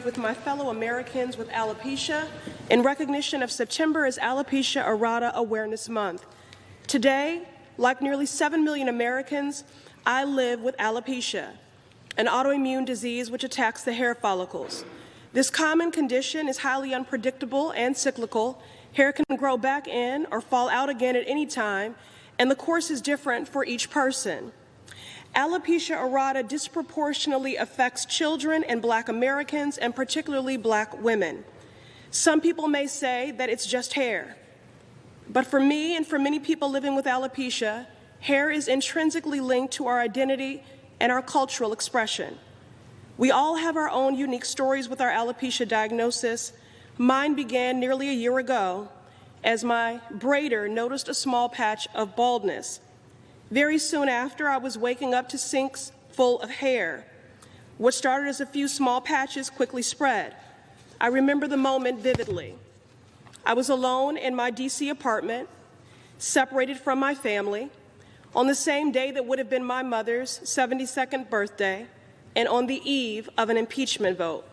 with my fellow Americans with alopecia in recognition of September as Alopecia Areata Awareness Month. Today, like nearly 7 million Americans, I live with alopecia, an autoimmune disease which attacks the hair follicles. This common condition is highly unpredictable and cyclical. Hair can grow back in or fall out again at any time, and the course is different for each person. Alopecia areata disproportionately affects children and Black Americans, and particularly Black women. Some people may say that it's just hair. But for me and for many people living with alopecia, hair is intrinsically linked to our identity and our cultural expression. We all have our own unique stories with our alopecia diagnosis. Mine began nearly a year ago as my braider noticed a small patch of baldness. Very soon after, I was waking up to sinks full of hair. What started as a few small patches quickly spread. I remember the moment vividly. I was alone in my D.C. apartment, separated from my family, on the same day that would have been my mother's 72nd birthday, and on the eve of an impeachment vote.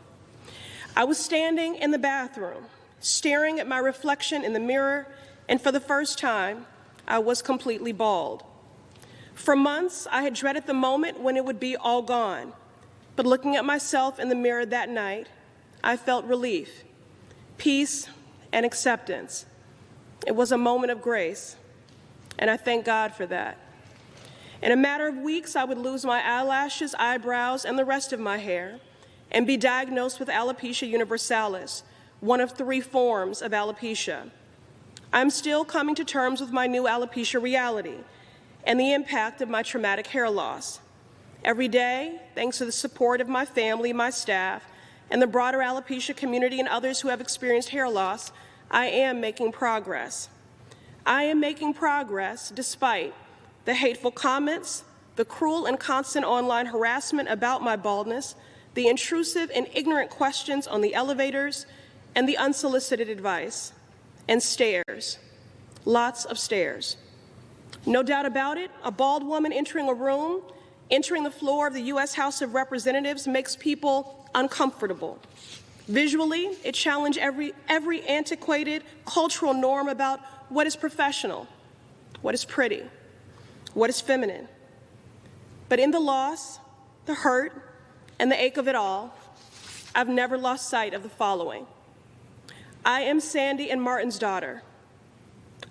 I was standing in the bathroom, staring at my reflection in the mirror, and for the first time, I was completely bald. For months, I had dreaded the moment when it would be all gone. But looking at myself in the mirror that night, I felt relief, peace, and acceptance. It was a moment of grace, and I thank God for that. In a matter of weeks, I would lose my eyelashes, eyebrows, and the rest of my hair, and be diagnosed with alopecia universalis, one of 3 forms of alopecia. I'm still coming to terms with my new alopecia reality and the impact of my traumatic hair loss. Every day, thanks to the support of my family, my staff, and the broader alopecia community and others who have experienced hair loss, I am making progress. I am making progress despite the hateful comments, the cruel and constant online harassment about my baldness, the intrusive and ignorant questions on the elevators, and the unsolicited advice, and stairs, lots of stairs. No doubt about it, a bald woman entering a room, entering the floor of the U.S. House of Representatives makes people uncomfortable. Visually, it challenged every antiquated cultural norm about what is professional, what is pretty, what is feminine. But in the loss, the hurt, and the ache of it all, I've never lost sight of the following. I am Sandy and Martin's daughter.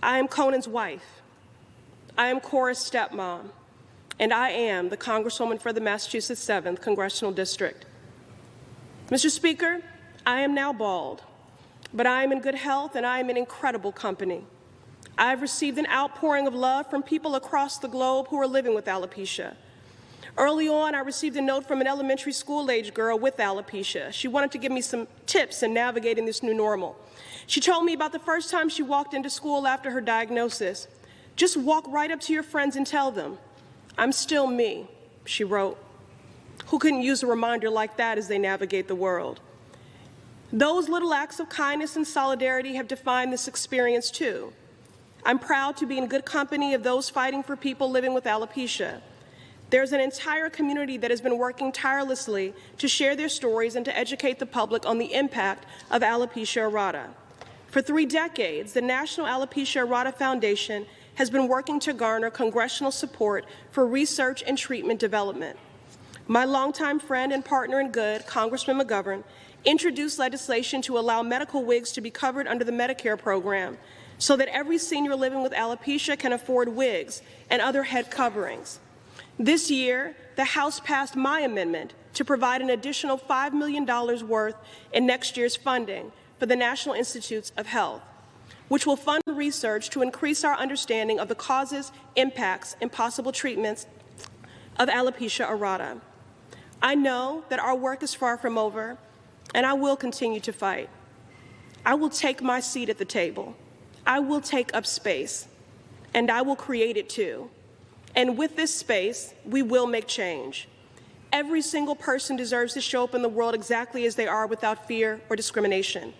I am Conan's wife. I am Cora's stepmom, and I am the Congresswoman for the Massachusetts 7th Congressional District. Mr. Speaker, I am now bald, but I am in good health and I am in incredible company. I have received an outpouring of love from people across the globe who are living with alopecia. Early on, I received a note from an elementary school-age girl with alopecia. She wanted to give me some tips in navigating this new normal. She told me about the first time she walked into school after her diagnosis. Just walk right up to your friends and tell them, "I'm still me," she wrote. Who couldn't use a reminder like that as they navigate the world? Those little acts of kindness and solidarity have defined this experience too. I'm proud to be in good company of those fighting for people living with alopecia. There's an entire community that has been working tirelessly to share their stories and to educate the public on the impact of alopecia areata. For 3 decades, the National Alopecia Areata Foundation has been working to garner congressional support for research and treatment development. My longtime friend and partner in good, Congressman McGovern, introduced legislation to allow medical wigs to be covered under the Medicare program so that every senior living with alopecia can afford wigs and other head coverings. This year, the House passed my amendment to provide an additional $5 million worth in next year's funding for the National Institutes of Health, which will fund research to increase our understanding of the causes, impacts, and possible treatments of alopecia areata. I know that our work is far from over, and I will continue to fight. I will take my seat at the table. I will take up space, and I will create it too. And with this space, we will make change. Every single person deserves to show up in the world exactly as they are without fear or discrimination.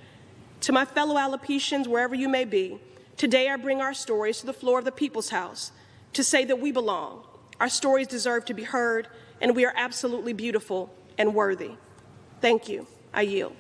To my fellow alopecians, wherever you may be, today I bring our stories to the floor of the People's House to say that we belong. Our stories deserve to be heard, and we are absolutely beautiful and worthy. Thank you. I yield.